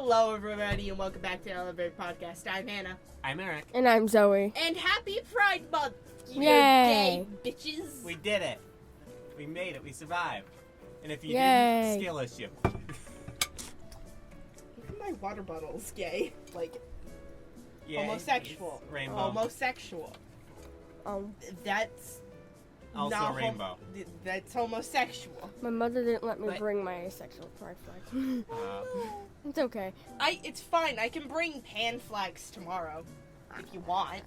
Hello, everybody, and welcome back to the Elevator Podcast. I'm Hannah. I'm Eric. And I'm Zoey. And happy Pride Month, you Yay. gay bitches. We did it. We made it. We survived. And if you Yay. didn't, skill issue. Even my water bottle's gay. Like, Yeah, homosexual. it's rainbow. Homosexual. That's Also not rainbow. That's homosexual. My mother didn't let me But- bring my asexual pride flag. It's okay. It's fine. I can bring pan flags tomorrow, if you want.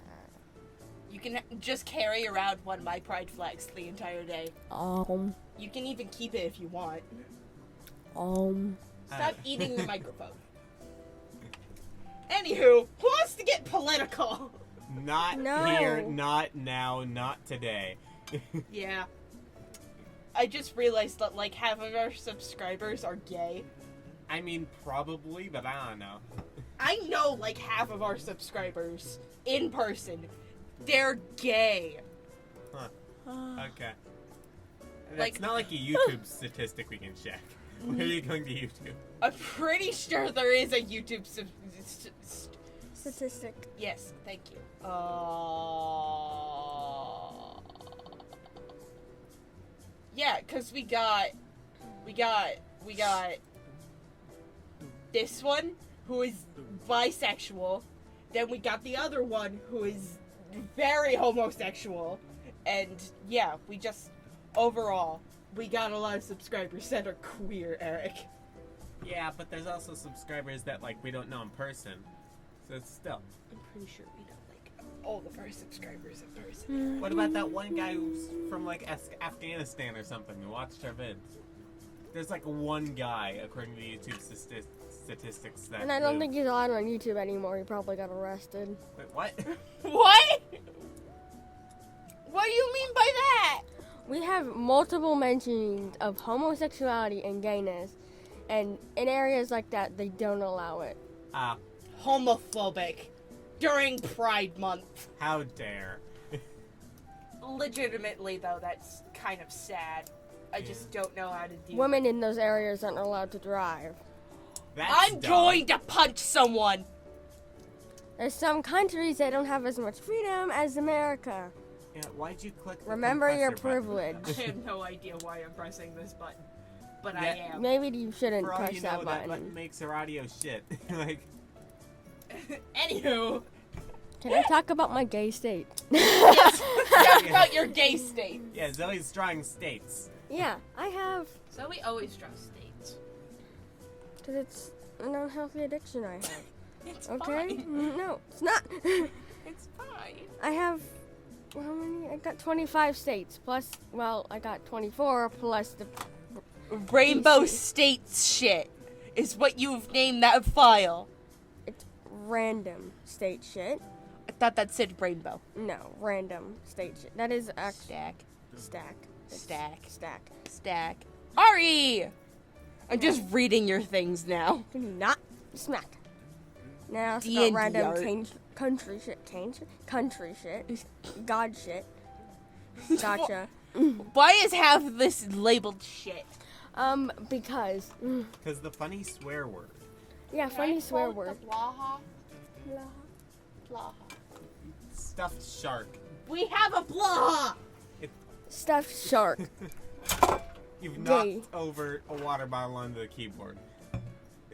You can just carry around one of my pride flags the entire day. You can even keep it if you want. Stop eating the microphone. Anywho, who wants to get political? Not No. here, not now, not today. Yeah. I just realized that, like, half of our subscribers are gay. I mean, probably, but I don't know. I know, like, half of our subscribers in person. They're gay. Huh. Okay. That's Like- not like a YouTube statistic we can check. Where are you going to YouTube? I'm pretty sure there is a YouTube Statistic. Yes, thank you. Yeah, cause we got this one who is bisexual. Then we got the other one who is very homosexual, and yeah, we just overall we got a lot of subscribers that are queer, Eric. Yeah, but there's also subscribers that, like, we don't know in person. So it's still. I'm pretty sure we don't like all of our subscribers in person. What about that one guy who's from, like, Afghanistan or something who watched our vids? There's, like, one guy, according to YouTube statistics, that And I don't lives- think he's allowed on YouTube anymore. He probably got arrested. Wait, what? What? What do you mean by that? We have multiple mentions of homosexuality and gayness. And in areas like that, they don't allow it. Homophobic during Pride Month. How dare. Legitimately, though, that's kind of sad. I just don't know how to deal Women in those areas aren't allowed to drive. That's I'm dumb. going to punch someone! There's some countries that don't have as much freedom as America. Yeah, why'd you click the Remember your compressor button? privilege. I have no idea why I'm pressing this button, but Yeah. I am. Maybe you shouldn't For all press you that know, button. that button makes our audio shit. Like, Anywho, Can I talk about my gay state? yes, talk about your gay state. yeah, Zoe's drawing states. Yeah, I have. So we always draw states. Because it's an unhealthy addiction I have. It's Okay? fine. No, it's not. It's fine. I have. How many? I got 25 states. Plus, well, I got 24 plus the. Rainbow States shit is what you've named that file. It's random state shit. I thought that said rainbow. No, random state shit. That is actually. Stack. Stack. It's Stack. Stack. Stack. Ari! I'm just reading your things now. Can you not smack? Now it's D&D about random art. country shit. Country shit. God shit. Gotcha. Why is half of this labeled shit? Because. Because the funny swear word. Yeah, funny swear word. Blaha? Blaha. Stuffed shark. We have a blaha! Stuffed shark. You've Gay. knocked over a water bottle onto the keyboard.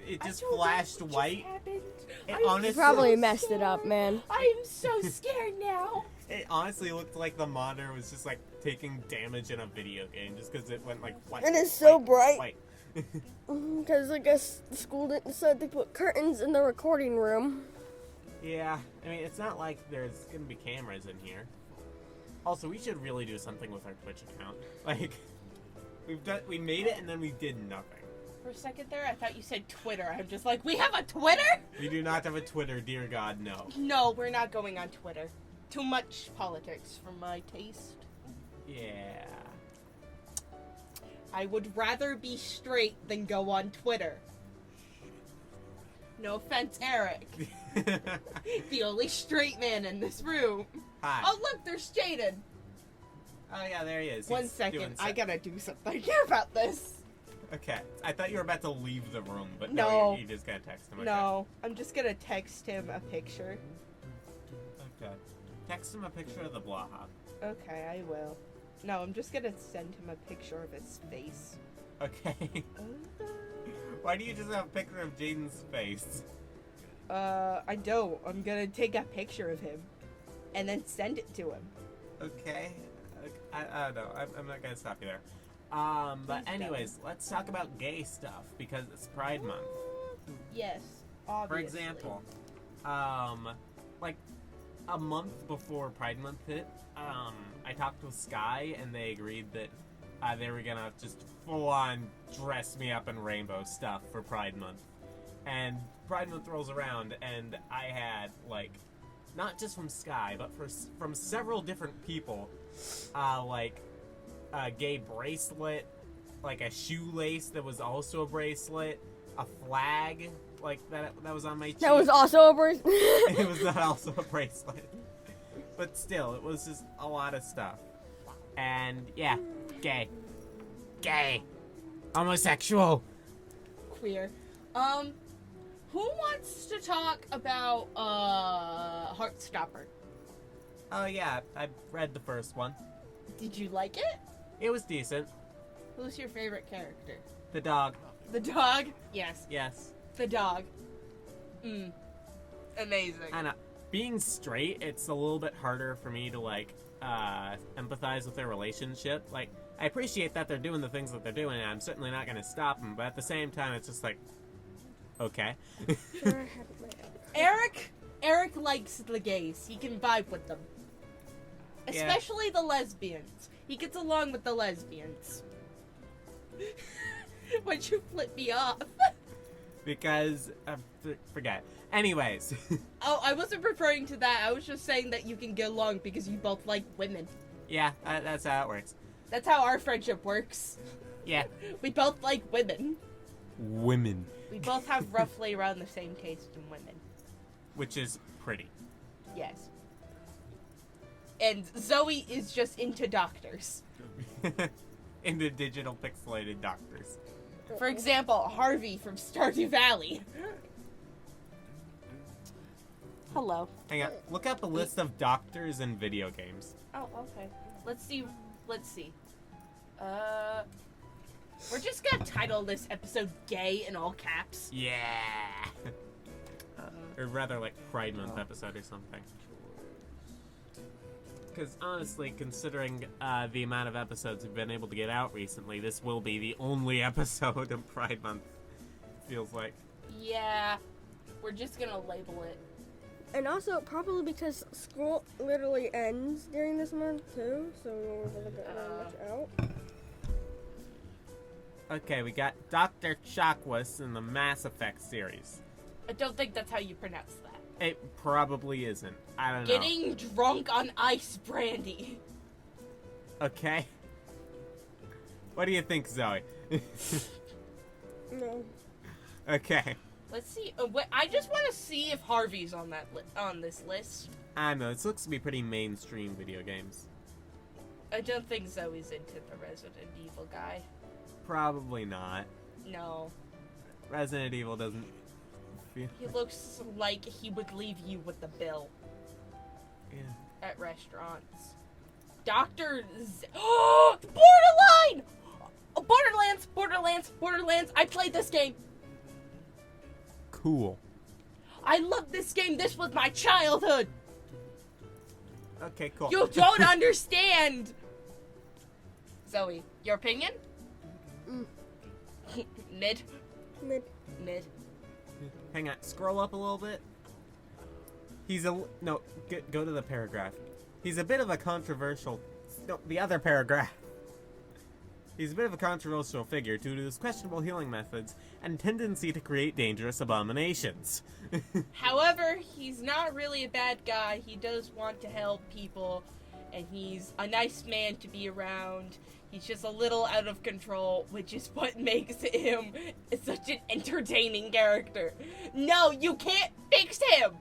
It just I don't know flashed what white. just happened. It I'm honestly, Probably so messed it up, scared. man. I am so scared now. it honestly looked like the monitor was just like taking damage in a video game, just because it went like white. It is so white, bright. White. Because I guess the school didn't decide to put curtains in the recording room. Yeah, I mean, it's not like there's gonna be cameras in here. Also, we should really do something with our Twitch account. Like, we made it and then we did nothing. For a second there, I thought you said Twitter. I'm just like, we have a Twitter? We do not have a Twitter, dear God, no. No, we're not going on Twitter. Too much politics for my taste. Yeah. I would rather be straight than go on Twitter. No offense, Eric. The only straight man in this room. Hi. Oh, look, there's Jaden. Oh yeah, there he is. One He's second, doing I so- gotta do something about this. Okay. I thought you were about to leave the room, but No. you just gotta text him. Okay. No, I'm just gonna text him a picture. Okay. Text him a picture of the blob. Okay, I will. No, I'm just gonna send him a picture of his face. Okay. Why do you just have a picture of Jaden's face? I don't. I'm gonna take a picture of him and then send it to him. Okay. I don't know. I'm not gonna stop you there. But Please anyways, let's talk about gay stuff because it's Pride Month. Yes, For obviously. example, like a month before Pride Month hit, I talked with Sky and they agreed that they were gonna just full on dress me up in rainbow stuff for Pride Month. And Pride Month rolls around and I had like, not just from Sky, but from several different people, like a gay bracelet, like a shoelace that was also a bracelet, a flag like that was on my cheek. That was also a bracelet. It was not also a bracelet. But still, it was just a lot of stuff. And yeah, gay. Gay. Homosexual. Queer. Who wants to talk about Heartstopper? Oh yeah, I read the first one. Did you like it? It was decent. Who's your favorite character? The dog. The dog? Yes. Yes. The dog. Amazing. I know. Being straight, it's a little bit harder for me to like empathize with their relationship. Like, I appreciate that they're doing the things that they're doing, and I'm certainly not going to stop them. But at the same time, it's just like, okay. Eric likes the gays. He can vibe with them. Yeah. Especially the lesbians. He gets along with the lesbians. Why'd you flip me off? Because forget. Anyways. Oh, I wasn't referring to that. I was just saying that you can get along because you both like women. Yeah, that's how it works. That's how our friendship works. Yeah. We both like women. Women. We both have roughly around the same taste in women. Which is pretty. Yes. And Zoe is just into doctors. Into digital pixelated doctors. For example, Harvey from Stardew Valley. Hello. Hang on. Look up a list of doctors in video games. Oh, okay. Let's see. We're just gonna title this episode "Gay" in all caps. Yeah. Or rather, like Pride Month episode or something. Because honestly, considering the amount of episodes we've been able to get out recently, this will be the only episode of Pride Month. Feels like. Yeah, we're just gonna label it. And also, probably because school literally ends during this month, too, so we're gonna get very much out. Okay, we got Dr. Chakwas in the Mass Effect series. I don't think that's how you pronounce that. It probably isn't. I don't know. Getting drunk on ice brandy. Okay. What do you think, Zoe? No. Okay. Let's see. I just want to see if Harvey's on that on this list. I don't know. This looks to be pretty mainstream video games. I don't think Zoe's into the Resident Evil guy. Probably not. No. Resident Evil doesn't feel... He looks like he would leave you with the bill Yeah. at restaurants. Dr. Oh, Borderline! Oh, Borderlands! I played this game. Cool. I love this game. This was my childhood. Okay, cool. You don't understand. Zoe, your opinion? Mid. Hang on. Scroll up a little bit. He's a... No, go to the paragraph. He's a bit of a controversial... No, the other paragraph. He's a bit of a controversial figure due to his questionable healing methods and tendency to create dangerous abominations. However, he's not really a bad guy. He does want to help people, and he's a nice man to be around. He's just a little out of control, which is what makes him such an entertaining character. No, you can't fix him!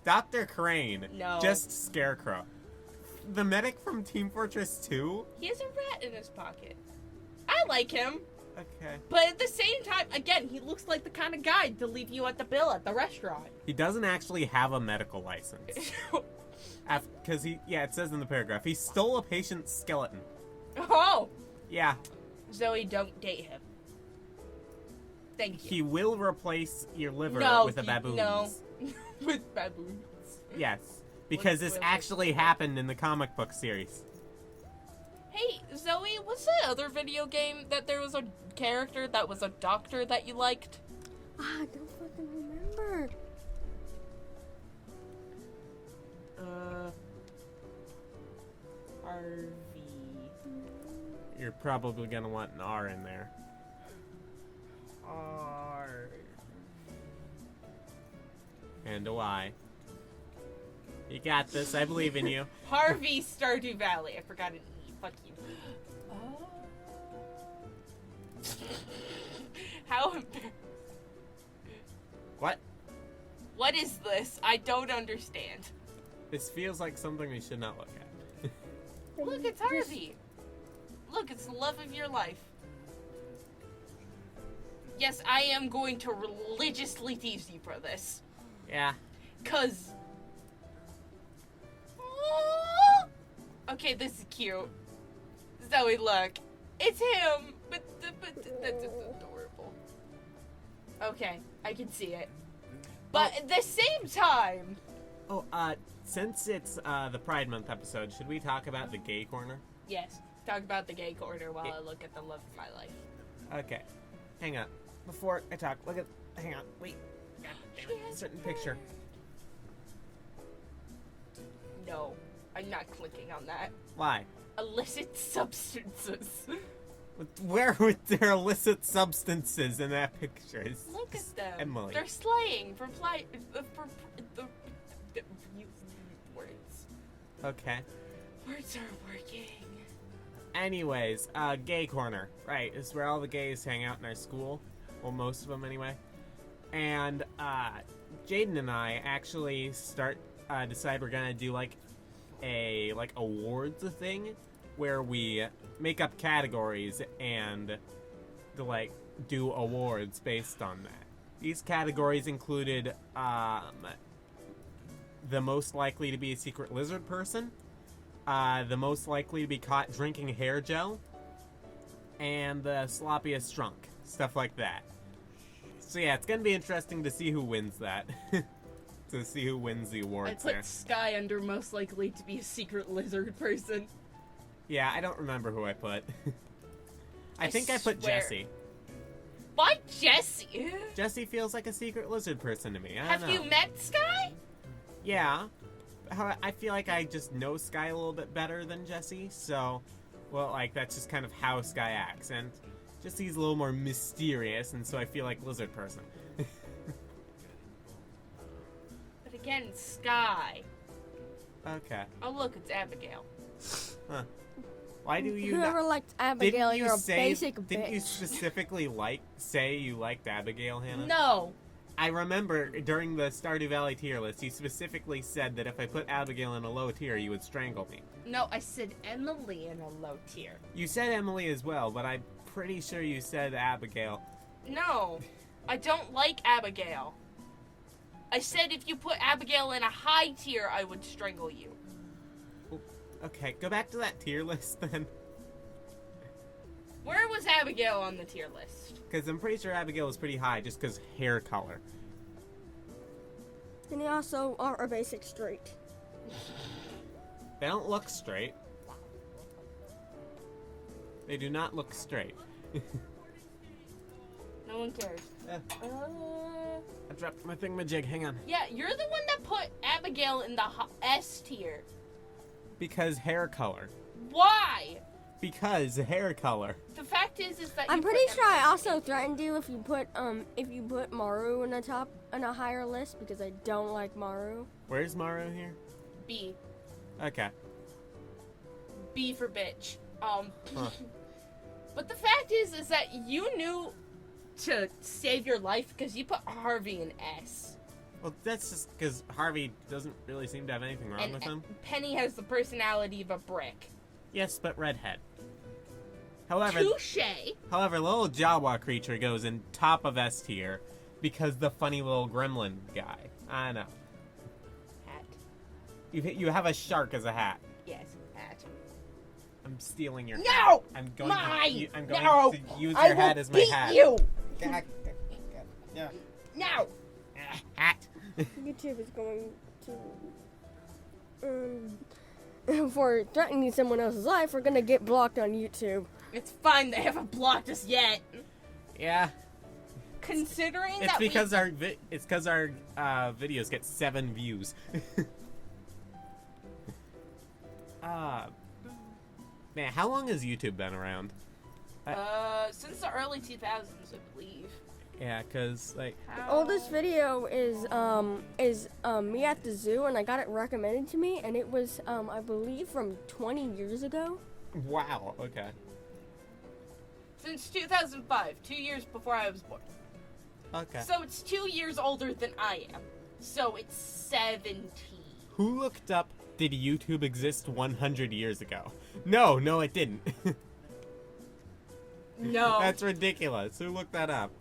Dr. Crane. No. Just Scarecrow. The medic from Team Fortress 2? He has a rat in his pocket. I I like him. Okay. But at the same time, again, he looks like the kind of guy to leave you at the bill at the restaurant. He doesn't actually have a medical license. Because it says in the paragraph, he stole a patient's skeleton. Oh! Yeah. Zoe, don't date him. Thank you. He will replace your liver with a baboon's. No. With baboons. Yes. Because this actually happened in the comic book series. Hey, Zoe, what's that other video game that there was a character that was a doctor that you liked? I don't fucking remember. Harvey. You're probably gonna want an R in there. And a Y. You got this. I believe in you. Harvey Stardew Valley. I forgot an E. Fuck you. How? What? What is this? I don't understand. This feels like something we should not look at. Look, it's Harvey. Look, it's the love of your life. Yes, I am going to religiously tease you for this. Yeah. 'Cause... Okay, this is cute. Zoe, look. It's him! But that's just adorable. Okay, I can see it. But at the same time... Oh, since it's the Pride Month episode, should we talk about the gay corner? Yes, talk about the gay corner while I look at the love of my life. Okay. Hang on. Before I talk, hang on. Wait. God damn it. Certain picture. No, I'm not clicking on that. Why? Illicit substances. Where were there illicit substances in that picture? Look at them. Emily. They're slaying for words. Okay. Words are working. Anyways, gay corner. Right, this is where all the gays hang out in our school. Well, most of them anyway. And, Jaden and I actually decide we're gonna do, a awards thing where we make up categories and, do awards based on that. These categories included, the most likely to be a secret lizard person, the most likely to be caught drinking hair gel, and the sloppiest drunk. Stuff like that. So yeah, it's gonna be interesting to see who wins that. To see who wins the I awards put there. Sky under most likely to be a secret lizard person. Yeah, I don't remember who I put. I think I put swear. Jesse. Why Jesse? Jesse feels like a secret lizard person to me. I Have don't know. you met Sky? Yeah. I feel like I just know Sky a little bit better than Jesse, so, well, that's just kind of how Sky acts, and Jesse's a little more mysterious, and so I feel like lizard person. But again, Sky. Okay. Oh look, it's Abigail. Huh. Why do you Whoever liked Abigail, Didn't you you're a say, basic bitch. Didn't you specifically say you liked Abigail, Hannah? No. I remember during the Stardew Valley tier list, you specifically said that if I put Abigail in a low tier, you would strangle me. No, I said Emily in a low tier. You said Emily as well, but I'm pretty sure you said Abigail. No, I don't like Abigail. I said if you put Abigail in a high tier, I would strangle you. Okay, go back to that tier list then. Where was Abigail on the tier list? Because I'm pretty sure Abigail was pretty high just because hair color. And you also are a basic straight. They don't look straight. They do not look straight. No one cares. I dropped my thingamajig, hang on. Yeah, you're the one that put Abigail in the S tier. Because hair color. Why? Because hair color. The fact is that I'm you pretty put sure I also threatened you if you put Maru in a higher list because I don't like Maru. Where's Maru here? B. Okay. B for bitch. Huh. But the fact is that you knew to save your life because you put Harvey in S. Well, that's just because Harvey doesn't really seem to have anything wrong with him. Penny has the personality of a brick. Yes, but redhead. Touche. However, the little Jawa creature goes in top of S tier because the funny little gremlin guy. I know. Hat. You have a shark as a hat. Yes, hat. I'm stealing your hat. No! I'm going Mine! to I'm going No! to use I your will hat as my beat hat. you! Yeah. No! Hat. YouTube is going to. For threatening someone else's life, we're gonna get blocked on YouTube. It's fine, they haven't blocked us yet. Yeah. Considering It's that because our videos get 7 views. Man, how long has YouTube been around? Since the early 2000s, I believe. Yeah, cause like The oldest video is me at the zoo, and I got it recommended to me, and it was I believe from 20 years ago. wow. Okay. Since 2005, 2 years before I was born. Okay. So it's 2 years older than I am. So it's 17. Who looked up? Did YouTube exist 100 years ago? No, it didn't. No. That's ridiculous. Who looked that up?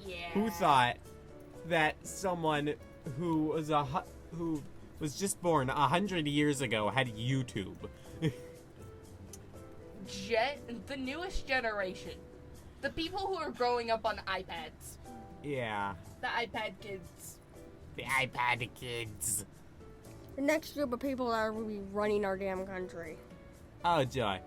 Yeah. Who thought that someone who was just born 100 years ago had YouTube? The newest generation. The people who are growing up on iPads. Yeah. The iPad kids. The iPad kids. The next group of people that will be running our damn country. Oh, joy.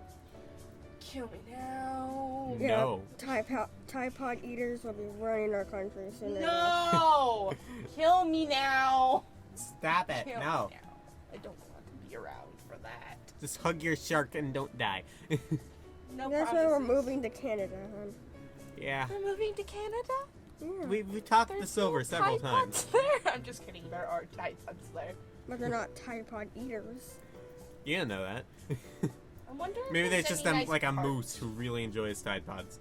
Kill me now. No. Tide Pod eaters will be running our country soon. No! Kill me now. Stop it. Kill No. me now. I don't want to be around for that. Just hug your shark and don't die. No That's why we're promises. moving to Canada, huh? Yeah. We're moving to Canada? Yeah. We talked There's this over no several Tide times. Pods there. I'm just kidding. There are Tide Pods there. But they're not Tide Pod eaters. You didn't know that. I wonder if Maybe there's there's just any nice like a parts. moose who really enjoys Tide Pods.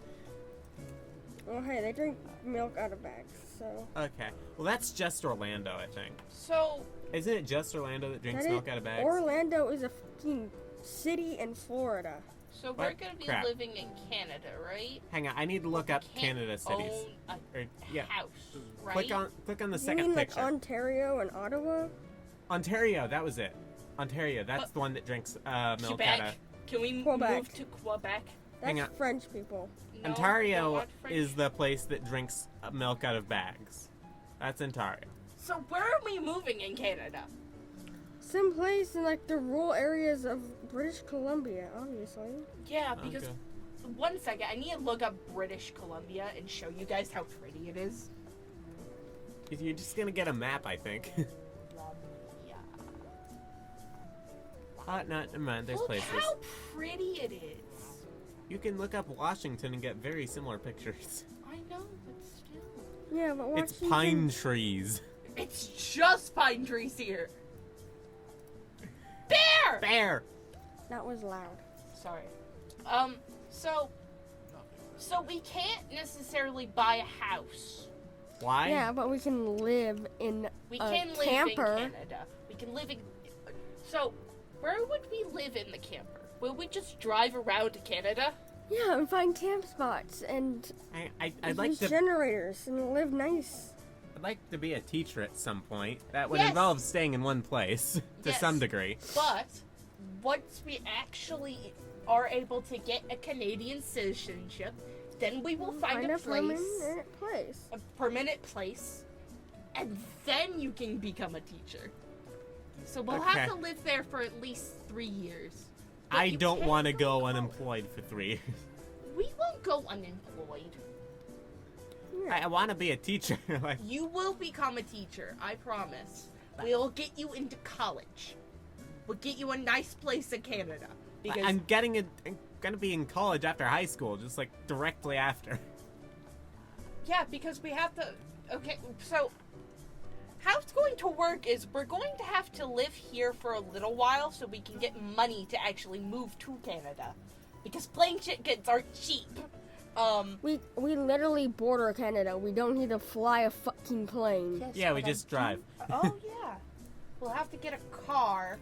Well, hey, they drink milk out of bags, so. Okay. Well, that's just Orlando, I think. So, Isn't it just Orlando that drinks That is- milk out of bags? Orlando is a fucking city in Florida. we're What? going to be Crap. living in Canada, right? Hang on, I need to look up Can't Canada cities. own a Or, yeah. house, right? Click on the You second mean like picture. Ontario and Ottawa? Ontario, that was it. Ontario, that's But- the one that drinks milk Quebec. out of. Can we Quebec. move to Quebec? That's Hang on. French people. No, don't Ontario want French. is the place that drinks milk out of bags. That's Ontario. So where are we moving in Canada? Some place in like the rural areas of British Columbia, obviously. Yeah, because Okay. 1 second, I need to look up British Columbia and show you guys how pretty it is. You're just gonna get a map, I think. Yeah. No, never mind. There's Look places. how pretty it is. You can look up Washington and get very similar pictures. I know, but still. Yeah, but It's Washington. pine trees. It's just pine trees here. Bear! Bear. That was loud. Sorry. So we can't necessarily buy a house. Why? Yeah, but we can live in We a can live camper. in Canada. We can live in. So, where would we live in the camper? Will we just drive around to Canada? Yeah, and find camp spots and I'd like use to. generators and live nice. I'd like to be a teacher at some point. That would Yes. involve staying in one place to Yes. some degree. But once we actually are able to get a Canadian citizenship, then we will find a place. permanent place, and then you can become a teacher. So we'll Okay. have to live there for at least 3 years. But I you don't can't want to to go college. unemployed for 3 years. We won't go unemployed. I want to be a teacher. Like, You will become a teacher, I promise. We'll get you into college. We'll get you a nice place in Canada. Because I'm gonna be in college after high school, just like directly after. yeah, because we have to. Okay, so how it's going to work is we're going to have to live here for a little while so we can get money to actually move to Canada, because plane tickets aren't cheap. We literally border Canada. We don't need to fly a fucking plane. Yes, Yeah, we but I just drive. Oh yeah, we'll have to get a car.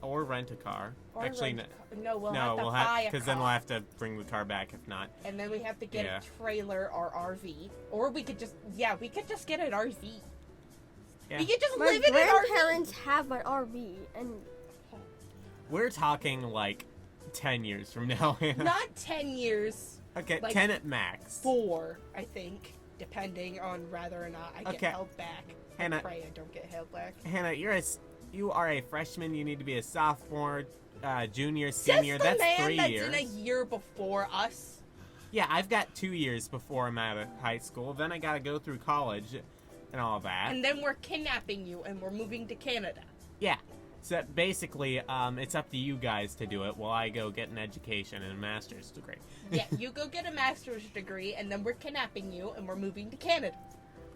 or rent a car. Or Actually, rent no, we'll no, have to we'll buy a because then car. we'll have to bring the car back if not. And then we have to get Yeah. a trailer or RV. Or we could just, we could just get an RV. Yeah. We could just My live in an RV. grandparents have an RV, and We're talking like 10 years from now. Not 10 years, Okay, like 10 at max. 4, I think, depending on whether or not I get Okay. held back. I Hannah- pray I don't get held back. Hannah, you are a freshman. You need to be a sophomore, junior, Says senior. the That's man 3 that's years. in a year before us. Yeah, I've got 2 years before I'm out of high school. Then I gotta go through college and all that. And then we're kidnapping you and we're moving to Canada. Yeah. So basically, it's up to you guys to do it while I go get an education and a master's degree. Yeah, you go get a master's degree and then we're kidnapping you and we're moving to Canada.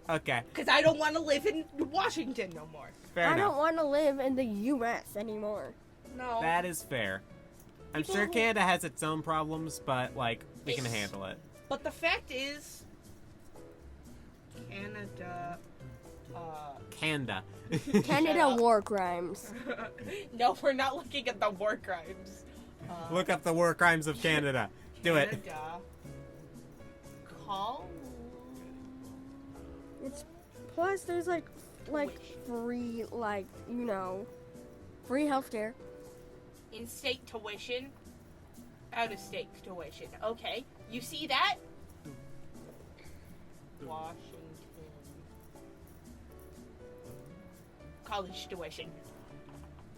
Okay, Because I don't want to live in Washington no more. fair I enough. don't want to live in the U.S. anymore. No. That is fair. I'm People sure who- Canada has its own problems, but, like, we can handle it. But the fact is, Canada, Canada. Canada up. war crimes. no, we're not looking at the war crimes. Look up the war crimes of Canada. Do it. Canada. Call. It's plus there's like free free healthcare. In-state tuition. Out-of-state tuition. Okay, you see that? Washington. College tuition.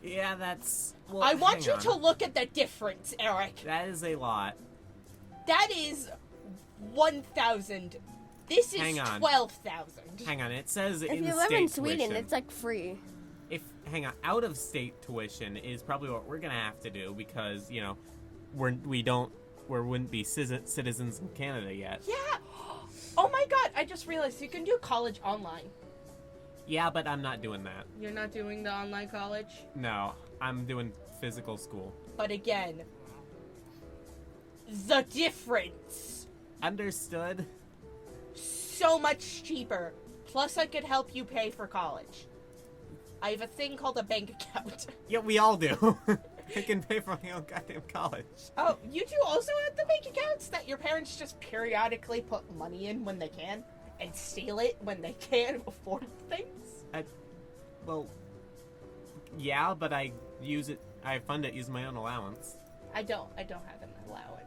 Yeah, that's... Well, I want hang you on. to look at the difference, Eric. That is a lot. That is 1,000. This is Hang on. 12,000. Hang on, it says If in you live in Sweden, it's like free. Hang on, out-of-state tuition is probably what we're gonna have to do because, you know, we wouldn't be citizens in Canada yet. Yeah. Oh my god, I just realized you can do college online. Yeah, but I'm not doing that. You're not doing the online college? No, I'm doing physical school. But again, the difference. Understood? So much cheaper. Plus, I could help you pay for college. I have a thing called a bank account. Yeah, we all do. I can pay for my own goddamn college. Oh, you two also have the bank accounts that your parents just periodically put money in when they can and steal it when they can't afford things? Well, yeah, but I fund it using my own allowance. I don't have an allowance.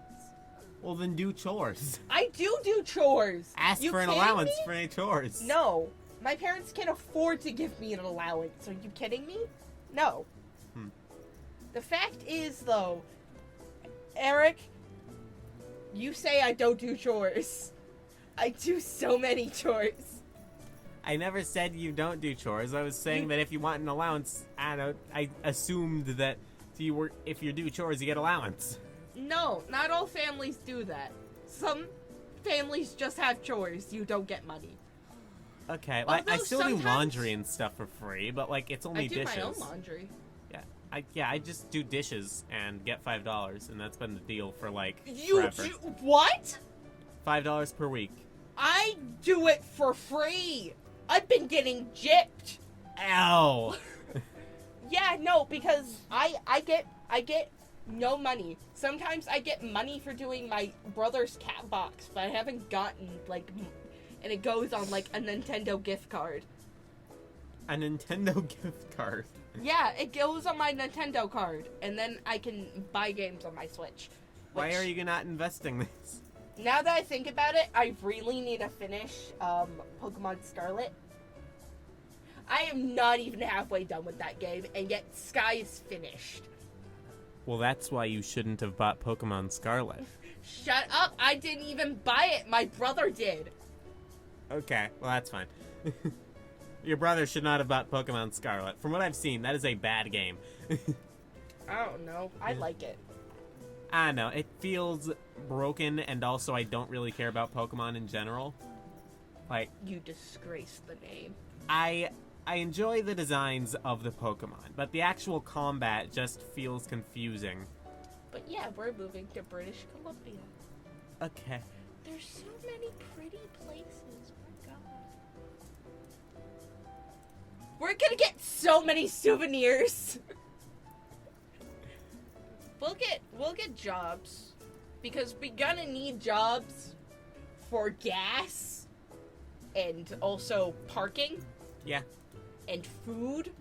Well, then do chores. I do chores. Ask You for an kidding allowance me? for any chores. No, my parents can't afford to give me an allowance. Are you kidding me? No. The fact is, though, Eric, you say I don't do chores. I do so many chores. I never said you don't do chores. I was saying that if you want an allowance, I assumed that if you do chores, you get allowance. No, not all families do that. Some families just have chores. You don't get money. Okay, like I Although still do sometimes- laundry and stuff for free, but like it's only I do dishes. my own laundry. I just do dishes and get $5, and that's been the deal for like You forever. do what? $5 per week. I do it for free. I've been getting gypped. Ow! Yeah, no, because I get no money. Sometimes I get money for doing my brother's cat box, but I haven't gotten and it goes on like a Nintendo gift card. A Nintendo gift card. Yeah, it goes on my Nintendo card, and then I can buy games on my Switch. Why which- are you not investing this? Now that I think about it, I really need to finish Pokemon Scarlet. I am not even halfway done with that game, and yet Sky is finished. Well, that's why you shouldn't have bought Pokemon Scarlet. Shut up! I didn't even buy it. My brother did. Okay, well that's fine. Your brother should not have bought Pokemon Scarlet. From what I've seen, that is a bad game. I don't know. I like it. I know, it feels broken, and also I don't really care about Pokemon in general. Like, You disgrace the name. I enjoy the designs of the Pokemon, but the actual combat just feels confusing. But yeah, we're moving to British Columbia. Okay. There's so many pretty places. My God. We're gonna get so many souvenirs. we'll get jobs because we're gonna need jobs for gas and also parking. Yeah. And food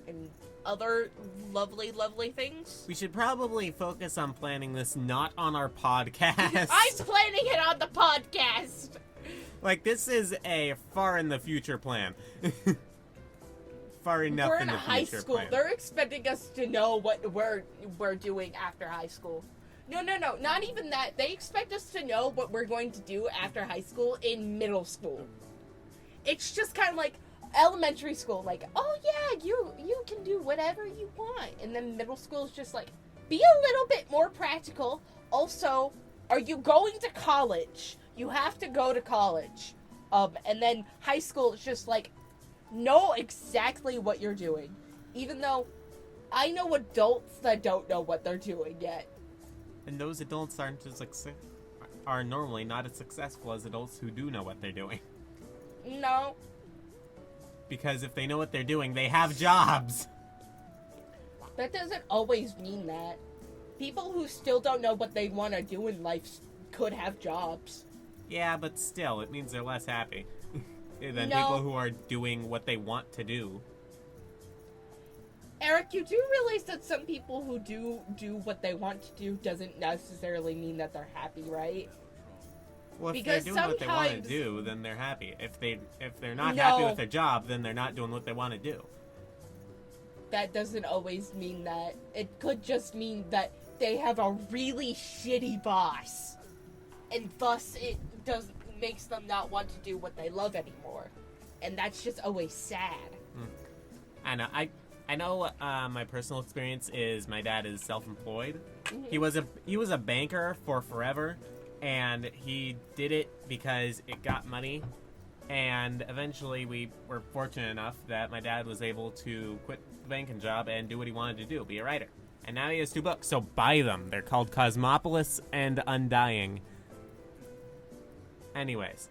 and other lovely, lovely things. We should probably focus on planning this not on our podcast. I'm planning it on the podcast. Like, this is a far in the future plan. Far enough We're in in the high future school. plan. They're expecting us to know what we're doing after high school. No, not even that. They expect us to know what we're going to do after high school in middle school. It's just kind of like elementary school, like, oh yeah, you can do whatever you want. And then middle school is just like, be a little bit more practical. Also, are you going to college? You have to go to college. And then high school is just like, know exactly what you're doing. Even though I know adults that don't know what they're doing yet. And those adults are normally not as successful as adults who do know what they're doing. No. Because if they know what they're doing, they have jobs. That doesn't always mean that. People who still don't know what they want to do in life could have jobs. Yeah, but still, it means they're less happy than No. people who are doing what they want to do. Eric, you do realize that some people who do what they want to do doesn't necessarily mean that they're happy, right? Well, if Because they're doing what they want to sometimes- do, then they're happy. If they're not happy No. with their job, then they're not doing what they want to do. That doesn't always mean that. It could just mean that they have a really shitty boss. And thus it makes them not want to do what they love anymore. And that's just always sad. I know my personal experience is my dad is self-employed. Mhm. He was a banker for forever, and he did it because it got money. And eventually we were fortunate enough that my dad was able to quit the banking job and do what he wanted to do, be a writer. And now he has 2 books, so buy them. They're called Cosmopolis and Undying. Anyways,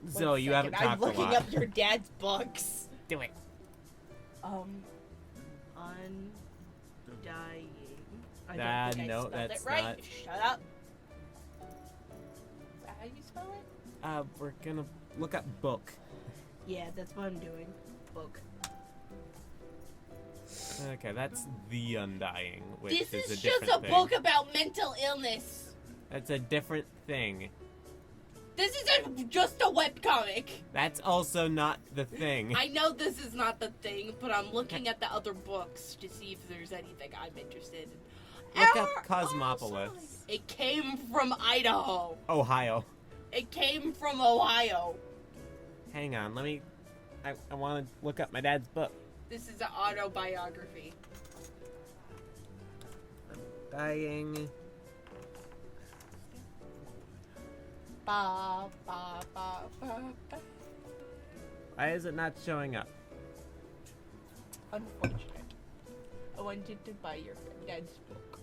Zoe, One you haven't second, I'm talked a looking lot. up your dad's books. Do it. Undying. I Nah, don't think no, I spelled that's it right. not- Shut up. Is that how you spell it? We're gonna look up book. Yeah, that's what I'm doing. Book. Okay, that's The Undying, which This is a is different just a thing. book about mental illness. That's a different thing. This isn't just a webcomic. That's also not the thing. I know this is not the thing, but I'm looking at the other books to see if there's anything I'm interested in. Look up Error! Cosmopolis. Oh, sorry. It came from Idaho. Ohio. It came from Ohio. Hang on, let me... I want to look up my dad's book. This is an autobiography. Dying. Ba, ba, ba, ba, ba. Why is it not showing up? Unfortunate. I wanted to buy your dad's book.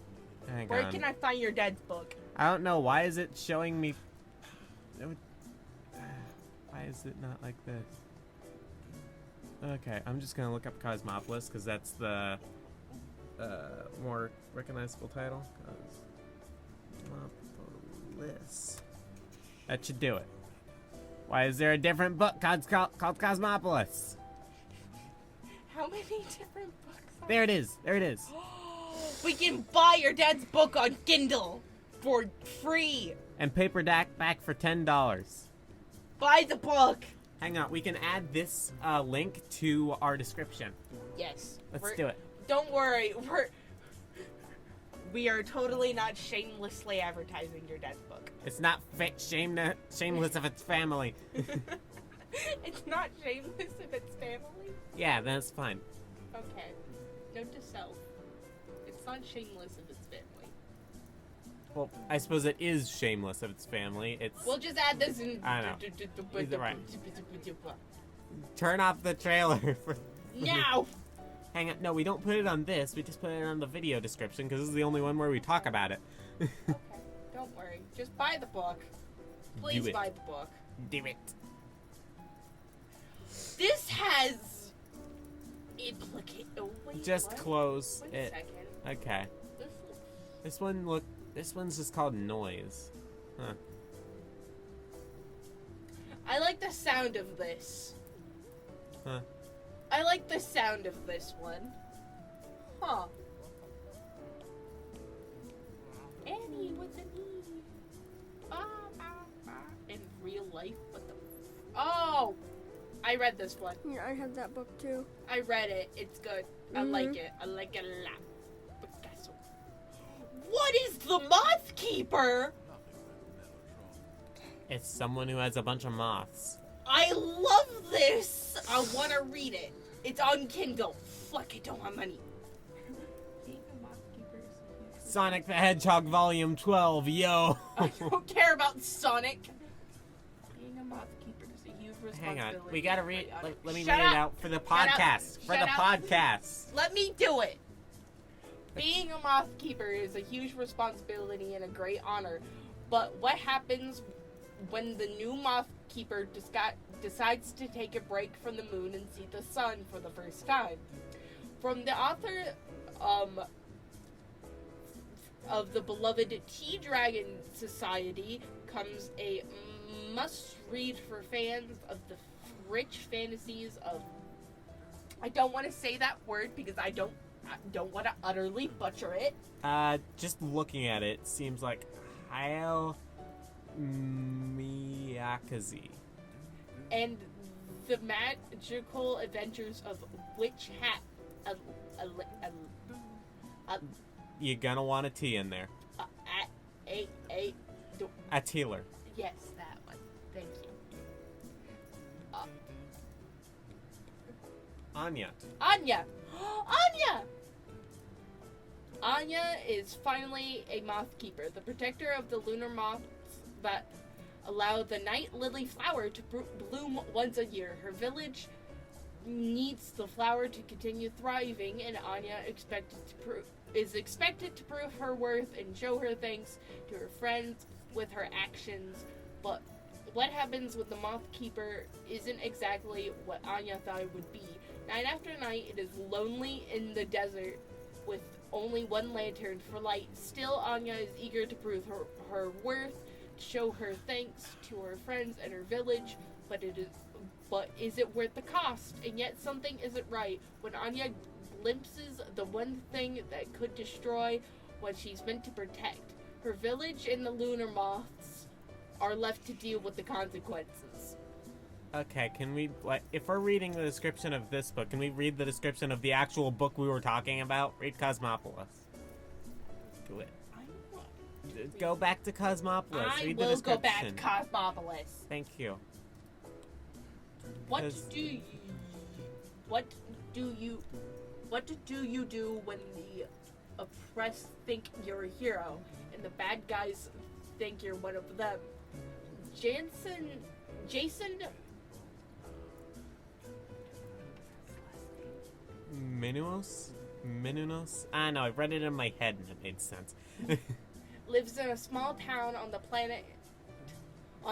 Hang Where on. can I find your dad's book? I don't know. Why is it showing me... Why is it not like this? Okay, I'm just gonna look up Cosmopolis, because that's the more recognizable title. Cosmopolis. That should do it. Why is there a different book called Cosmopolis? How many different books are There it is. There it is. We can buy your dad's book on Kindle for free. And paperback back for $10. Buy the book. Hang on, we can add this link to our description. Yes. Let's do it. Don't worry. We are totally not shamelessly advertising your dad's book. It's not shameless of its family. It's not shameless if it's family. Yeah, that's fine. Okay. Note to self. It's not shameless if it's family. Well, I suppose it is shameless of its family. It's We'll just add this in. I know. He's right. Turn off the trailer for. Now. Hang on, no, we don't put it on this. We just put it on the video description because this is the only one where we talk about it. Okay. Don't worry. Just buy the book. Please Do it. buy the book. Do it. This has implicate. Oh, wait, Just what? close Wait a it. second. Okay. This looks This one's just called Noise. Huh. I like the sound of this. Huh. I like the sound of this one. Huh. Annie, what's a knee? In real life, what the? Oh, I read this one. Yeah, I have that book too. I read it. It's good. I like it. I like it a lot. Picasso. What is the Moth Keeper? It's someone who has a bunch of moths. I love this. I want to read it. It's on Kindle. Fuck, I don't have money. Being a Moth Keeper is Sonic the Hedgehog Volume 12, yo! I don't care about Sonic. Being a Moth Keeper is a huge responsibility. Hang on, we gotta read. Let me Shut read up. it out for the Shut up. podcast. For Shut the up. podcast. Let me do it. Being a Moth Keeper is a huge responsibility and a great honor. But what happens when the new Moth Keeper decides to take a break from the moon and see the sun for the first time? From the author of the beloved Tea Dragon Society comes a must-read for fans of the rich fantasies of... I don't want to say that word because I don't want to utterly butcher it. Just looking at it, seems like Hayao Miyakaze. And the magical adventures of Witch Hat. You're gonna want a T in there. A Taylor. Yes, that one. Thank you. Anya. Anya! Anya! Anya is finally a moth keeper, the protector of the lunar moths that allow the night lily flower to bloom once a year. Her village needs the flower to continue thriving, and Anya is expected to prove her worth and show her thanks to her friends with her actions. But what happens with the moth keeper isn't exactly what Anya thought it would be. Night after night, it is lonely in the desert with only one lantern for light. Still, Anya is eager to prove her worth, to show her thanks to her friends and her village, but is it worth the cost? And yet something isn't right when Anya glimpses the one thing that could destroy what she's meant to protect. Her village and the lunar moths are left to deal with the consequences. Okay, can we, if we're reading the description of this book, can we read the description of the actual book we were talking about? Read Cosmopolis. Do it. Go back to Cosmopolis. I Read the will go back description. to Cosmopolis. Thank you. What 'Cause- do you do when the oppressed think you're a hero and the bad guys think you're one of them? Jason Menunos? I know, I read it in my head and it made sense. lives in a small town on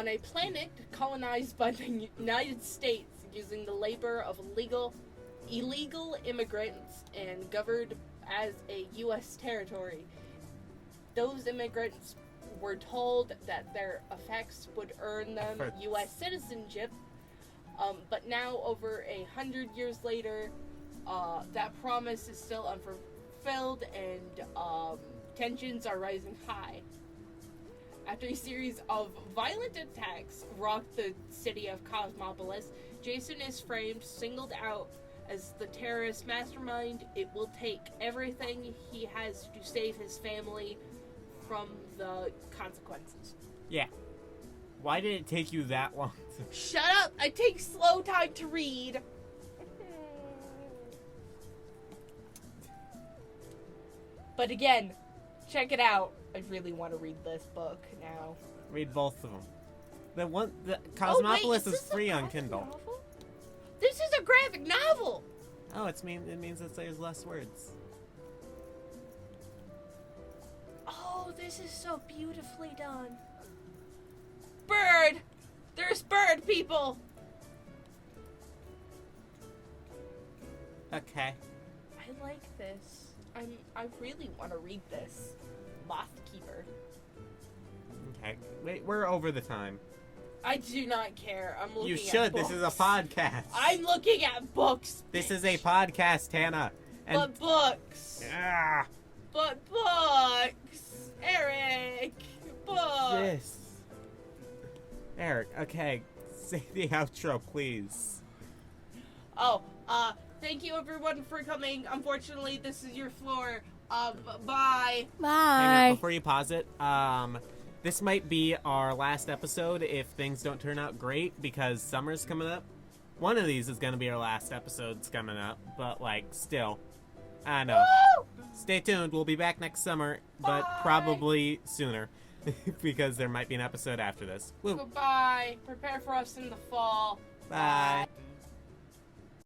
a planet colonized by the United States using the labor of illegal immigrants and governed as a U.S. territory. Those immigrants were told that their effects would earn them U.S. citizenship, but now, over 100 years later, that promise is still unfulfilled, and tensions are rising high. After a series of violent attacks rocked the city of Cosmopolis, Jason is framed, singled out as the terrorist mastermind. It will take everything he has to save his family from the consequences. Yeah. Why did it take you that long? Shut up! I take slow time to read. But again, check it out. I really want to read this book now. Read both of them. The Cosmopolis is is this a free on graphic Kindle. novel? This is a graphic novel! Oh, it means it says less words. Oh, this is so beautifully done. Bird! There's bird people! Okay. I like this. I really want to read this. moth keeper. Okay. Wait, we're over the time. I do not care. I'm looking You at should. books. This is a podcast. I'm looking at books. This bitch. is a podcast, Hannah. And But books. Ah, But books. Eric. Books. yes. Eric, okay. Say the outro, please. Oh, thank you everyone for coming. Unfortunately, this is your floor. Bye. Hang on, Bye. before you pause it, this might be our last episode if things don't turn out great because summer's coming up. One of these is gonna be our last episodes coming up, but like still, I know. Woo! Stay tuned. We'll be back next summer, but Bye. probably sooner because there might be an episode after this. Woo. Goodbye. Prepare for us in the fall. Bye.